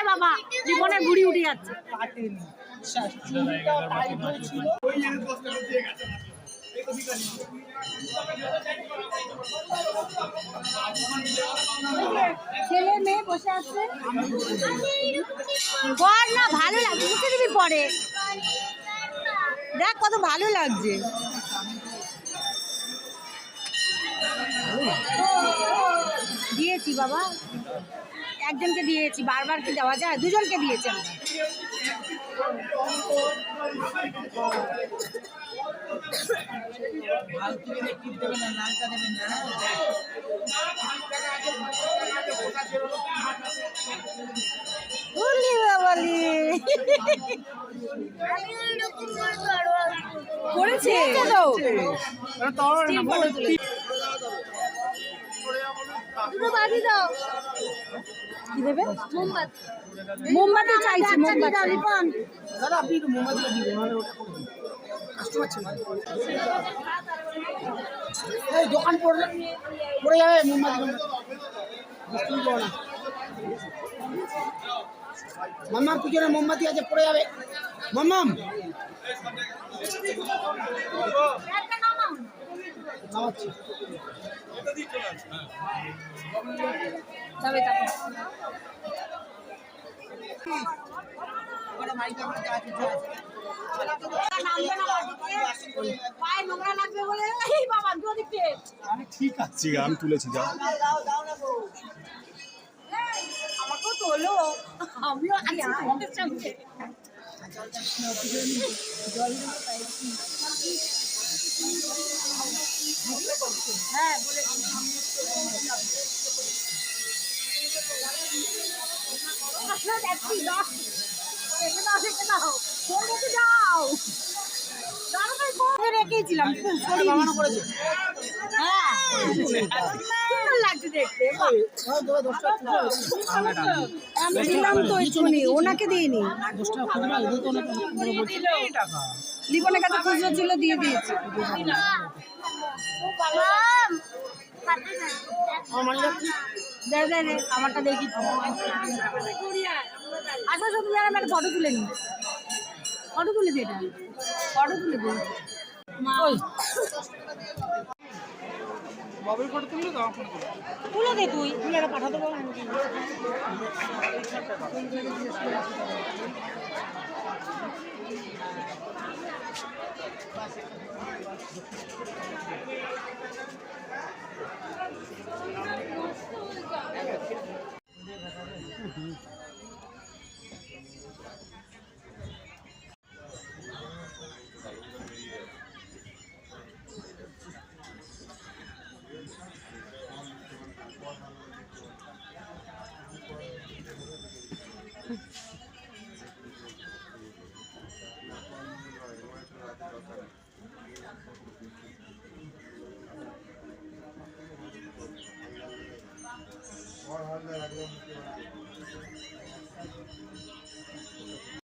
বাবা জীবনে ঘুড়ি উঠে যাচ্ছে। ছেলে মেয়ে বসে আছে, বল না ভালো লাগছে, বুঝতে দিবি পরে দেখ কত ভালো লাগছে। দিয়েছি বাবা, একজনকে দিয়েছি, বারবার কি দেওয়া যায়? দুজনকে দিয়েছি আমরা। করেছে দুটো বাড়ি দাও। কি দেবে? মোমবাতি। মোমবাতি চাইছি, মোমবাতি। দাদা আপনি একটু মোমবাতি দিবেন, নাহলে ওটা করে দিন। কাস্টমার ছিল। এই দোকান পড়ে যাবে মোমবাতি। বুঝতেই পারো না। মাম্মার পিছনে মোমবাতি আছে, পড়ে যাবে। মাম্মাম নামাচ্ছি। যাবে তারপর ঠিক আছে, আমি তুলেছি। যা আমাকেও তোলো, আমিও আছি। হ্যাঁ বলেছি। রেখেছিলাম, লাগছে দেখতে। আমি দিলাম তো এক্ষুনি, ওনাকে দিইনি। লিপনের কাছে খুচরো ছিল, দিয়ে দিয়েছি। আমারটা দেখি। আচ্ছা তুমি আর আমার ফটো তুলে নি, ফটো তুলে দিই, এটা ফটো তুলে দিই। বাবুর ফটো তুললে তো তুলে দে, তুই তুলে পাঠাতে পারবো।